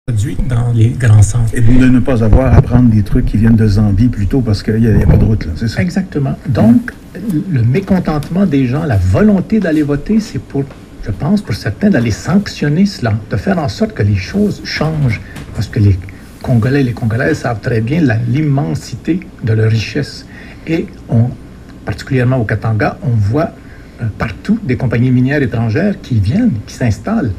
produits dans les grands centres. Et de ne pas avoir à prendre des trucs qui viennent de Zambie plutôt parce qu'il n'y a pas de route, là, c'est ça? Exactement. Donc, le mécontentement des gens, la volonté d'aller voter, c'est pour, je pense, pour certains, d'aller sanctionner cela, de faire en sorte que les choses changent. Parce que les Congolais et les Congolaises savent très bien l'immensité de leur richesse. Et particulièrement au Katanga, on voit partout des compagnies minières étrangères qui viennent, qui s'installent.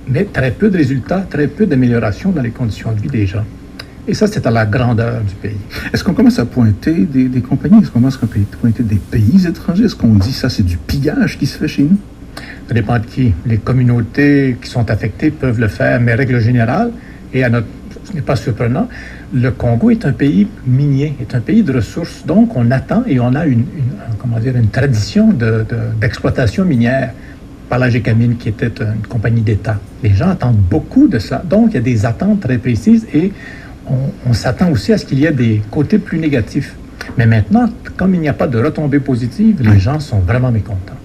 Mais très peu de résultats, très peu d'amélioration dans les conditions de vie des gens. Et ça, c'est à la grandeur du pays. Est-ce qu'on commence à pointer des compagnies? Est-ce qu'on commence à pointer des pays étrangers? Est-ce qu'on dit ça, c'est du pillage qui se fait chez nous? Ça dépend de qui. Les communautés qui sont affectées peuvent le faire, mais règle générale, et ce n'est pas surprenant, le Congo est un pays minier, est un pays de ressources. Donc, on attend et on a une tradition d'exploitation minière par la Gécamine, qui était une compagnie d'État. Les gens attendent beaucoup de ça. Donc, il y a des attentes très précises et on s'attend aussi à ce qu'il y ait des côtés plus négatifs. Mais maintenant, comme il n'y a pas de retombées positives, les gens sont vraiment mécontents.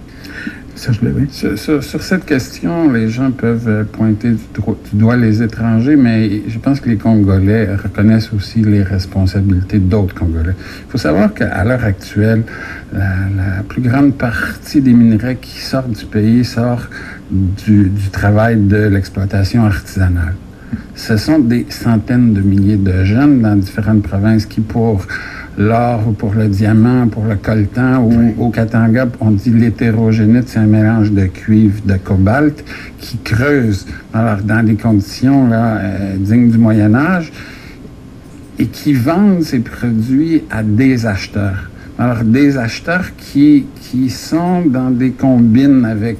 Sur cette question, les gens peuvent pointer du doigt les étrangers, mais je pense que les Congolais reconnaissent aussi les responsabilités d'autres Congolais. Il faut savoir qu'à l'heure actuelle, la plus grande partie des minerais qui sortent du pays sort du travail de l'exploitation artisanale. Ce sont des centaines de milliers de jeunes dans différentes provinces qui, pour l'or ou pour le diamant, pour le coltan ou au Katanga, on dit l'hétérogénite, c'est un mélange de cuivre, de cobalt qui creuse dans des conditions dignes du Moyen Âge et qui vendent ces produits à des acheteurs. Alors, des acheteurs qui sont dans des combines avec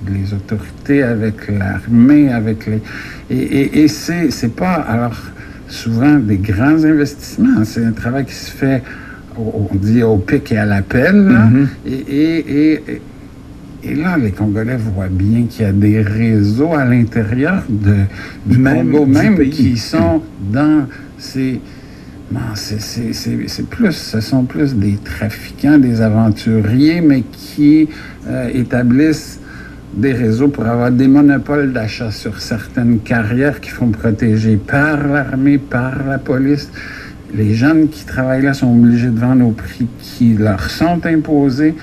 les autorités, avec l'armée, avec les... Et c'est pas... Alors, souvent des grands investissements. C'est un travail qui se fait, on dit, au pic et à l'appel. Et là, les Congolais voient bien qu'il y a des réseaux à l'intérieur du Congo même qui sont dans ces... Non, ce sont plus des trafiquants, des aventuriers, mais qui établissent des réseaux pour avoir des monopoles d'achat sur certaines carrières qui font protéger par l'armée, par la police. Les jeunes qui travaillent là sont obligés de vendre au prix qui leur sont imposés,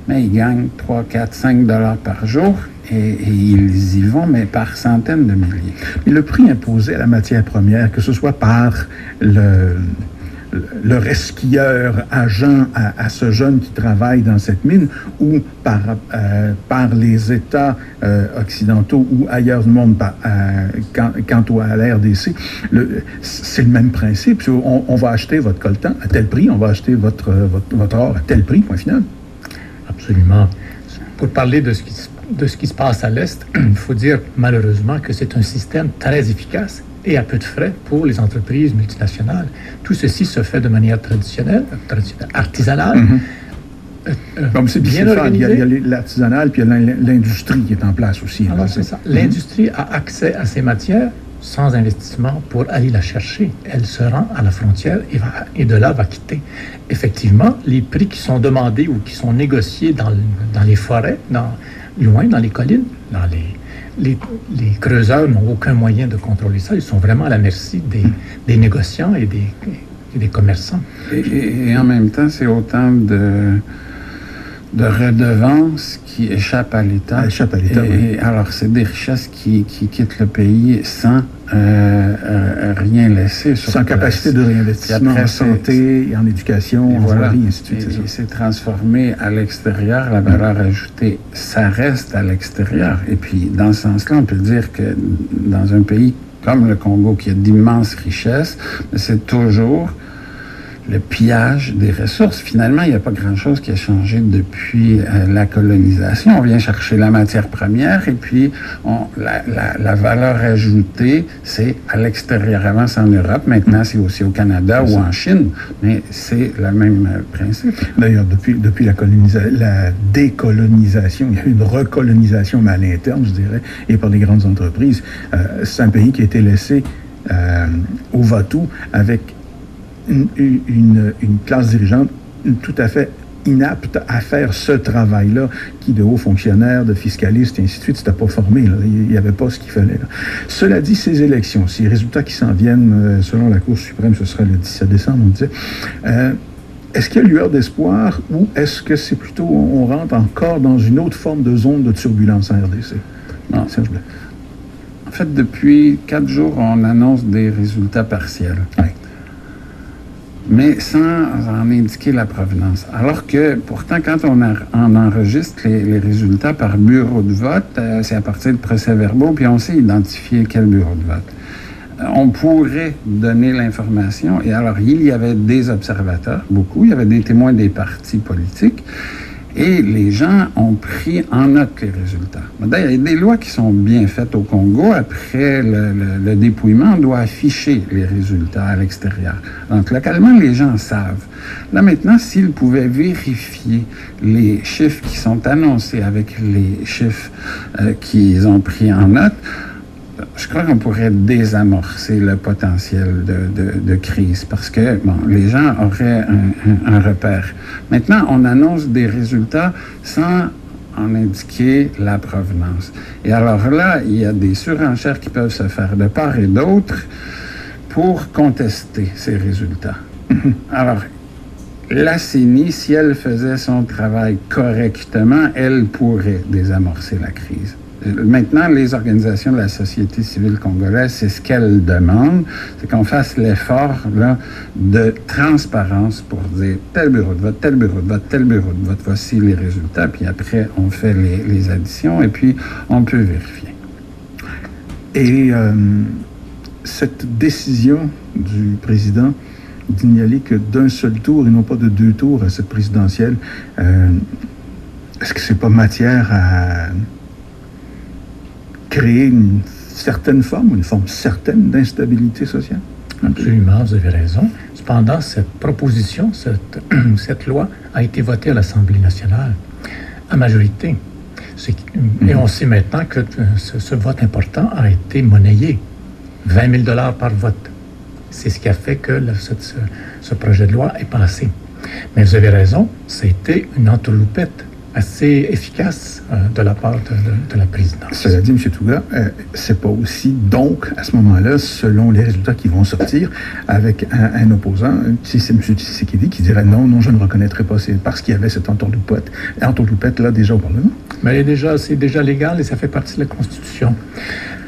mais ils gagnent 3, 4, 5 $ par jour et ils y vont, mais par centaines de milliers. Mais le prix imposé à la matière première, que ce soit par le resquilleur agent à ce jeune qui travaille dans cette mine ou par les États occidentaux ou ailleurs du monde quant à la RDC, c'est le même principe. On va acheter votre coltan à tel prix, on va acheter votre or à tel prix, point final. Absolument. Pour parler de ce qui se passe à l'Est, il faut dire malheureusement que c'est un système très efficace et à peu de frais pour les entreprises multinationales. Tout ceci se fait de manière traditionnelle, artisanale. Comme c'est bien organisé. Il y a l'artisanal, puis il y a l'industrie qui est en place aussi. Alors, c'est ça. L'industrie a accès à ces matières sans investissement pour aller la chercher. Elle se rend à la frontière et de là va quitter. Effectivement, les prix qui sont demandés ou qui sont négociés dans les forêts, loin dans les collines, les creuseurs n'ont aucun moyen de contrôler ça. Ils sont vraiment à la merci des négociants et des commerçants. Et en même temps, c'est autant de redevances qui échappent à l'État. Et alors, c'est des richesses qui quittent le pays sans rien laisser. Sans capacité de réinvestissement en santé, en éducation, en voirie, ainsi de suite. Et c'est transformé à l'extérieur. La valeur ajoutée, ça reste à l'extérieur. Et puis, dans ce sens-là, on peut dire que dans un pays comme le Congo, qui a d'immenses richesses, c'est toujours le pillage des ressources. Finalement, il n'y a pas grand-chose qui a changé depuis la colonisation. On vient chercher la matière première et puis la valeur ajoutée, c'est à l'extérieur. Avant, c'est en Europe. Maintenant, c'est aussi au Canada ou en Chine. Mais c'est le même principe. D'ailleurs, depuis la décolonisation, il y a eu une recolonisation, mais à l'interne, je dirais, et par les grandes entreprises. C'est un pays qui a été laissé au va-tout avec une classe dirigeante tout à fait inapte à faire ce travail-là, qui de hauts fonctionnaires, de fiscalistes, et ainsi de suite, c'était pas formé. Là. Il n'y avait pas ce qu'il fallait. Là. Cela dit, ces élections, ces résultats qui s'en viennent, selon la Cour suprême, ce sera le 17 décembre, on disait, est-ce qu'il y a lueur d'espoir ou est-ce que c'est plutôt, on rentre encore dans une autre forme de zone de turbulence en RDC? Non, Serge Blais. En fait, depuis 4 jours, on annonce des résultats partiels. Oui. Mais sans en indiquer la provenance. Alors que, pourtant, quand on enregistre les résultats par bureau de vote, c'est à partir de procès-verbaux, puis on sait identifier quel bureau de vote. On pourrait donner l'information, et alors il y avait des observateurs, beaucoup, il y avait des témoins des partis politiques, et les gens ont pris en note les résultats. D'ailleurs, il y a des lois qui sont bien faites au Congo. Après le dépouillement, on doit afficher les résultats à l'extérieur. Donc, localement, les gens savent. Là, maintenant, s'ils pouvaient vérifier les chiffres qui sont annoncés avec les chiffres qu'ils ont pris en note, je crois qu'on pourrait désamorcer le potentiel de crise parce que bon, les gens auraient un repère. Maintenant, on annonce des résultats sans en indiquer la provenance. Et alors là, il y a des surenchères qui peuvent se faire de part et d'autre pour contester ces résultats. Alors, la CENI, si elle faisait son travail correctement, elle pourrait désamorcer la crise. Maintenant, les organisations de la société civile congolaise, c'est ce qu'elles demandent, c'est qu'on fasse l'effort là, de transparence pour dire tel bureau de vote, tel bureau de vote, tel bureau de vote, voici les résultats, puis après, on fait les additions et puis on peut vérifier. Et cette décision du président d'y aller que d'un seul tour et non pas de 2 tours à cette présidentielle, est-ce que c'est pas matière à créer une certaine forme, une forme certaine d'instabilité sociale? Absolument, vous avez raison. Cependant, cette proposition, cette loi a été votée à l'Assemblée nationale à majorité. Et on sait maintenant que ce vote important a été monnayé. 20 000 $ par vote. C'est ce qui a fait que ce projet de loi est passé. Mais vous avez raison, ça a été une entourloupette assez efficace de la part de la présidence. Cela dit, M. Touga, c'est pas aussi, donc, à ce moment-là, selon les résultats qui vont sortir, avec un opposant, si c'est M. Tshisekedi qui dirait non, je ne reconnaîtrai pas, c'est parce qu'il y avait cette entourloupette-là déjà au Parlement. Mais c'est déjà légal et ça fait partie de la Constitution.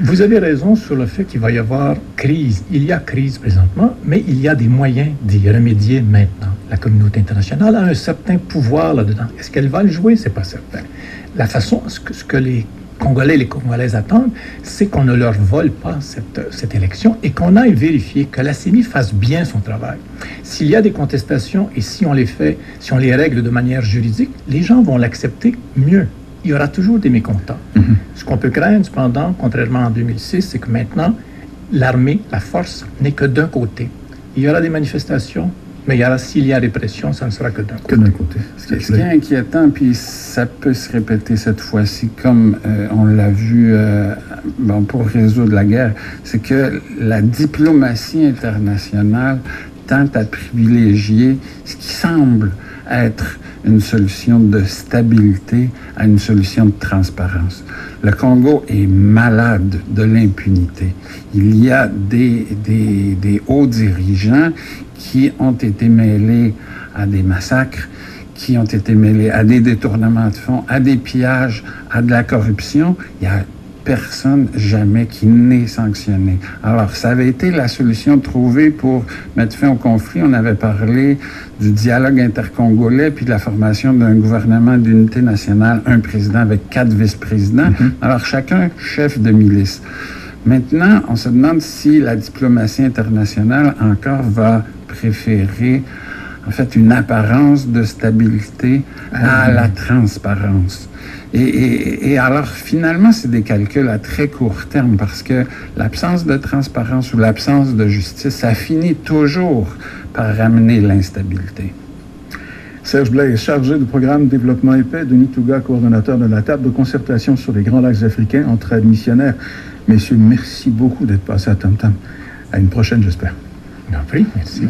Vous avez raison sur le fait qu'il va y avoir crise. Il y a crise présentement, mais il y a des moyens d'y remédier maintenant. La communauté internationale a un certain pouvoir là-dedans. Est-ce qu'elle va le jouer? C'est pas certain. La façon, ce que les Congolais et les Congolaises attendent, c'est qu'on ne leur vole pas cette élection et qu'on aille vérifier que la CENI fasse bien son travail. S'il y a des contestations et si on les règle de manière juridique, les gens vont l'accepter mieux. Il y aura toujours des mécontents. Ce qu'on peut craindre, cependant, contrairement en 2006, c'est que maintenant, l'armée, la force, n'est que d'un côté. Il y aura des manifestations, mais s'il y a répression, ça ne sera que d'un côté. Ce qui est inquiétant, puis ça peut se répéter cette fois-ci, comme on l'a vu pour résoudre la guerre, c'est que la diplomatie internationale tente à privilégier ce qui semble être une solution de stabilité à une solution de transparence. Le Congo est malade de l'impunité. Il y a des hauts dirigeants qui ont été mêlés à des massacres, qui ont été mêlés à des détournements de fonds, à des pillages, à de la corruption. Il y a personne jamais qui n'est sanctionné. Alors, ça avait été la solution trouvée pour mettre fin au conflit. On avait parlé du dialogue intercongolais puis de la formation d'un gouvernement d'unité nationale, un président avec 4 vice-présidents. Alors, chacun chef de milice. Maintenant, on se demande si la diplomatie internationale encore va préférer en fait une apparence de stabilité à la transparence. Et alors, finalement, c'est des calculs à très court terme parce que l'absence de transparence ou l'absence de justice, ça finit toujours par ramener l'instabilité. Serge Blais est chargé du programme Développement et Paix, Denis Touga, coordonnateur de la table de concertation sur les Grands Lacs africains entre admissionnaires. Messieurs, merci beaucoup d'être passés à Tam Tam. À une prochaine, j'espère. Merci.